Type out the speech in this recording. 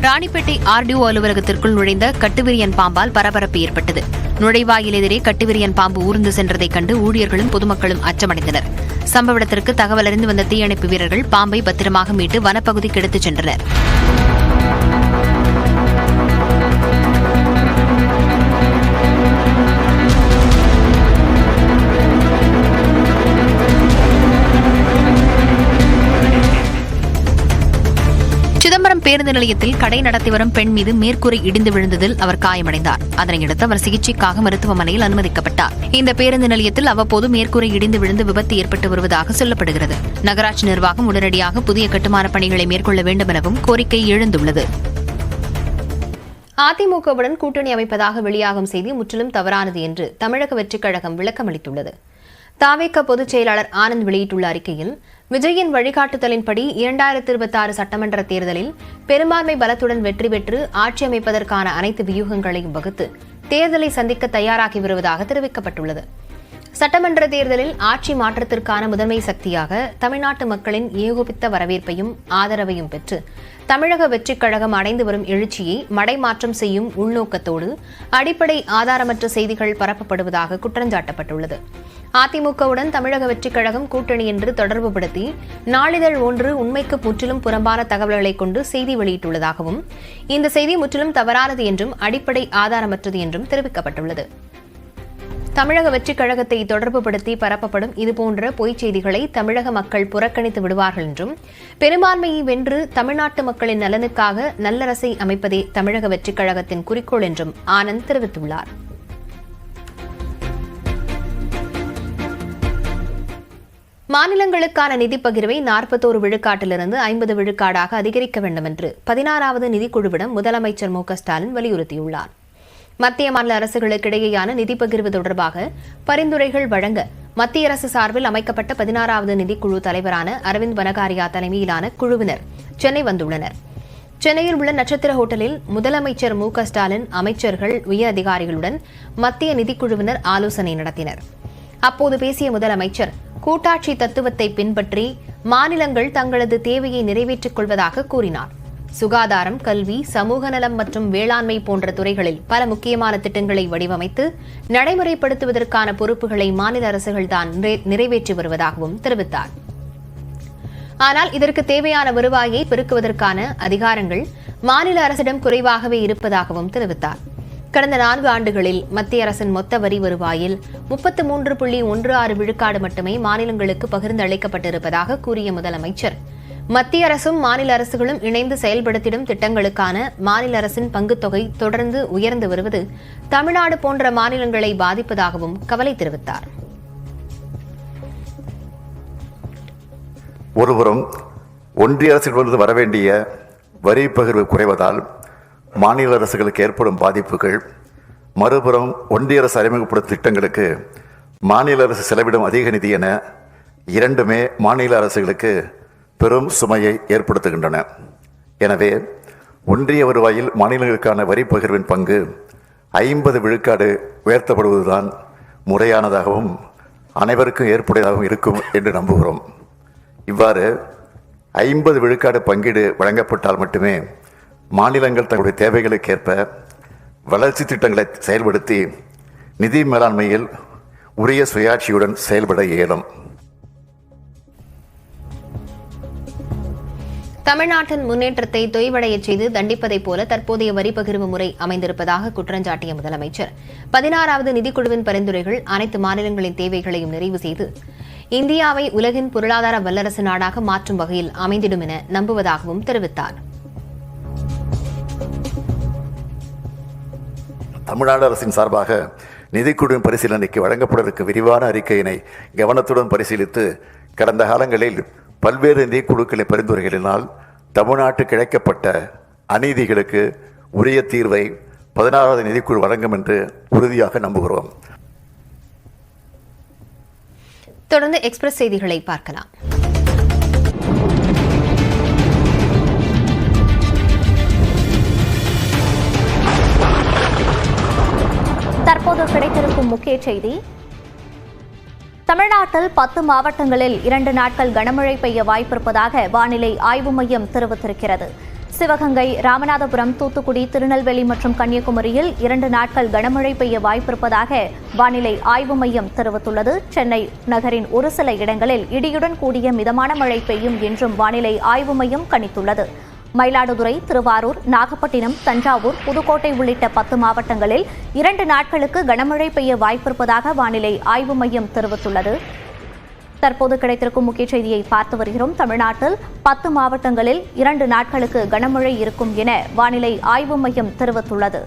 Ranipet RTO அலுவலகத்திற்குள் நுழைந்த கட்டுவிரியன் பாம்பால் பரபரப்பு ஏற்பட்டது. நுழைவாயில் எதிரே கட்டுவிரியன் பாம்பு ஊர்ந்து சென்றதைக் கண்டு ஊழியர்களும் பொதுமக்களும் அச்சமடைந்தனர். சம்பவ இடத்திற்கு தகவல் அறிந்து வந்த தீயணைப்பு வீரர்கள் பாம்பை பத்திரமாக மீட்டு வனப்பகுதிக்கு எடுத்துச் சென்றனர். சிதம்பரம் பேருந்து நிலையத்தில் கடை நடத்தி வரும் பெண் மீது மேற்கூரை இடிந்து விழுந்ததில் அவர் காயமடைந்தார். அதனையடுத்து அவர் சிகிச்சைக்காக மருத்துவமனையில் அனுமதிக்கப்பட்டார். இந்த பேருந்து நிலையத்தில் அவ்வப்போது மேற்கூரை இடிந்து விழுந்து விபத்து ஏற்பட்டு வருவதாக சொல்லப்படுகிறது. நகராட்சி நிர்வாகம் உடனடியாக புதிய கட்டுமான பணிகளை மேற்கொள்ள வேண்டும் எனவும் கோரிக்கை எழுந்துள்ளது. அதிமுகவுடன் கூட்டணி அமைப்பதாக வெளியாகும் செய்தி முற்றிலும் தவறானது என்று தமிழக வெற்றிக் கழகம் விளக்கமளித்துள்ளது. தவேக பொதுச் செயலாளர் ஆனந்த் வெளியிட்டுள்ள அறிக்கையில், விஜயின் வழிகாட்டுதலின்படி 2026 சட்டமன்ற தேர்தலில் பெரும்பான்மை பலத்துடன் வெற்றி பெற்று ஆட்சி அமைப்பதற்கான அனைத்து வியூகங்களையும் வகுத்து தேர்தலை சந்திக்க தயாராகி வருவதாக தெரிவிக்கப்பட்டுள்ளது. சட்டமன்ற தேர்தலில் ஆட்சி மாற்றத்திற்கான முதன்மை சக்தியாக தமிழ்நாட்டு மக்களின் ஏகோபித்த வரவேற்பையும் ஆதரவையும் பெற்று தமிழக வெற்றிக் கழகம் அடைந்து வரும் எழுச்சியை மடைமாற்றம் செய்யும் உள்நோக்கத்தோடு அடிப்படை ஆதாரமற்ற செய்திகள் பரப்பப்படுவதாக குற்றஞ்சாட்டப்பட்டுள்ளது. அதிமுகவுடன் தமிழக வெற்றிக் கழகம் கூட்டணி என்று தொடர்புபடுத்தி நாளிதழ் ஒன்று உண்மைக்கு முற்றிலும் புறம்பான தகவல்களை கொண்டு செய்தி வெளியிட்டுள்ளதாகவும் இந்த செய்தி முற்றிலும் தவறானது என்றும் அடிப்படை ஆதாரமற்றது என்றும் தெரிவிக்கப்பட்டுள்ளது. தமிழக வெற்றிக் கழகத்தை தொடர்புபடுத்தி பரப்பப்படும் இதுபோன்ற பொய்ச் செய்திகளை தமிழக மக்கள் புறக்கணித்து விடுவார்கள் என்றும் பெரும்பான்மையை வென்று தமிழ்நாட்டு மக்களின் நலனுக்காக நல்லரசை அமைப்பதே தமிழக வெற்றிக் கழகத்தின் குறிக்கோள் என்றும் ஆனந்த் தெரிவித்துள்ளார். மாநிலங்களுக்கான நிதிப் பகிர்வை 41 விழுக்காட்டிலிருந்து 50 விழுக்காடாக அதிகரிக்க வேண்டும் என்று 16வது நிதிக்குழுவிடம் முதலமைச்சர் மு.க.ஸ்டாலின் வலியுறுத்தியுள்ளார். மத்திய மாநில அரசுகளுக்கிடையேயான நிதி பகிர்வு தொடர்பாக பரிந்துரைகள் வழங்க மத்திய அரசு சார்பில் அமைக்கப்பட்ட 16வது நிதிக்குழு தலைவரான அரவிந்த் பனகாரியா தலைமையிலான குழுவினர் சென்னை வந்துள்ளனர். சென்னையில் உள்ள நட்சத்திர ஹோட்டலில் முதலமைச்சர் மு.க.ஸ்டாலின் அமைச்சர்கள் உயர் அதிகாரிகளுடன் மத்திய நிதிக்குழுவினர் ஆலோசனை நடத்தினர். அப்போது பேசிய முதலமைச்சர், கூட்டாட்சி தத்துவத்தை பின்பற்றி மாநிலங்கள் தங்களது தேவையை நிறைவேற்றிக் கொள்வதாக கூறினார். சுகாதாரம், கல்வி, சமூக நலம் மற்றும் வேளாண்மை போன்ற துறைகளில் பல முக்கியமான திட்டங்களை வடிவமைத்து நடைமுறைப்படுத்துவதற்கான பொறுப்புகளை மாநில அரசுகள்தான் நிறைவேற்றி வருவதாகவும் தெரிவித்தார். ஆனால் இதற்கு தேவையான வருவாயை பெருக்குவதற்கான அதிகாரங்கள் மாநில அரசிடம் குறைவாகவே இருப்பதாகவும் தெரிவித்தார். கடந்த 4 ஆண்டுகளில் மத்திய அரசின் மொத்த வரி வருவாயில் 33.16 விழுக்காடு மட்டுமே மாநிலங்களுக்கு பகிர்ந்து அளிக்கப்பட்டிருப்பதாக கூறிய முதலமைச்சர், மத்திய அரசும் மாநில அரசுகளும் இணைந்து செயல்படுத்திடும் திட்டங்களுக்கான மாநில அரசின் பங்குத்தொகை தொடர்ந்து உயர்ந்து வருவது தமிழ்நாடு போன்ற மாநிலங்களை பாதிப்பதாகவும் கவலை தெரிவித்தார். ஒருபுறம் ஒன்றிய அரசிலிருந்து வரவேண்டிய வரி பகிர்வு குறைவதால் மாநில அரசுகளுக்கு ஏற்படும் பாதிப்புகள், மறுபுறம் ஒன்றிய அரசு அறிமுகப்படுத்தும் திட்டங்களுக்கு மாநில அரசு செலவிடும் அதிக நிதி என இரண்டுமே மாநில அரசுகளுக்கு பெரும் சுமையை ஏற்படுத்துகின்றன. எனவே ஒன்றிய வருவாயில் மாநிலங்களுக்கான வரி பகிர்வின் பங்கு 50 விழுக்காடு உயர்த்தப்படுவதுதான் முறையானதாகவும் அனைவருக்கும் ஏற்புடையதாகவும் இருக்கும் என்று நம்புகிறோம். இவ்வாறு 50 விழுக்காடு பங்கீடு வழங்கப்பட்டால் மட்டுமே மாநிலங்கள் தங்களுடைய தேவைகளுக்கேற்ப வளர்ச்சி திட்டங்களை செயல்படுத்தி நிதி மேலாண்மையில் உரிய சுயாட்சியுடன் செயல்பட இயலும். தமிழ்நாட்டின் முன்னேற்றத்தை தொய்வடையச் செய்து தண்டிப்பதைப் போல தற்போதைய வரி பகிர்வு முறை அமைந்திருப்பதாக குற்றஞ்சாட்டிய முதலமைச்சர், 16வது நிதிக்குழுவின் பரிந்துரைகள் அனைத்து மாநிலங்களின் தேவைகளையும் நிறைவு செய்து இந்தியாவை உலகின் பொருளாதார வல்லரசு நாடாக மாற்றும் வகையில் அமைந்திடும் என நம்புவதாகவும் தெரிவித்தார். தமிழ்நாடு அரசின் சார்பாக நிதிக்குழுவின் பரிசீலனைக்கு வழங்கப்படுவதற்கு விரிவான அறிக்கையினை கவனத்துடன் பரிசீலித்து கடந்த காலங்களில் பல்வேறு நிதிக்குழுக்களின் பரிந்துரைகளினால் தமிழ்நாட்டுக்கு இழைக்கப்பட்ட அநீதிகளுக்கு உரிய தீர்வை 16வது நிதிக்குழு வழங்கும் என்று உறுதியாக நம்புகிறோம். தொடர்ந்து எக்ஸ்பிரஸ் செய்திகளை பார்க்கலாம். தற்போது கிடைத்திருக்கும் முக்கிய செய்தி, தமிழ்நாட்டில் 10 மாவட்டங்களில் 2 நாட்கள் கனமழை பெய்ய வாய்ப்பிருப்பதாக வானிலை ஆய்வு மையம் தெரிவித்திருக்கிறது. சிவகங்கை, ராமநாதபுரம், தூத்துக்குடி, திருநெல்வேலி மற்றும் கன்னியாகுமரியில் 2 நாட்கள் கனமழை பெய்ய வாய்ப்பிருப்பதாக வானிலை ஆய்வு மையம் தெரிவித்துள்ளது. சென்னை நகரின் ஒரு சில இடங்களில் இடியுடன் கூடிய மிதமான மழை பெய்யும் என்றும் வானிலை ஆய்வு மையம் கணித்துள்ளது. மயிலாடுதுறை, திருவாரூர், நாகப்பட்டினம், தஞ்சாவூர், புதுக்கோட்டை உள்ளிட்ட 10 மாவட்டங்களில் 2 நாட்களுக்கு கனமழை பெய்ய வாய்ப்பிருப்பதாக வானிலை ஆய்வு மையம் தெரிவித்துள்ளது. தற்போது கிடைத்திருக்கும் முக்கிய செய்தியை பார்த்து வருகிறோம். தமிழ்நாட்டில் 10 மாவட்டங்களில் 2 நாட்களுக்கு கனமழை இருக்கும் என வானிலை ஆய்வு மையம் தெரிவித்துள்ளது.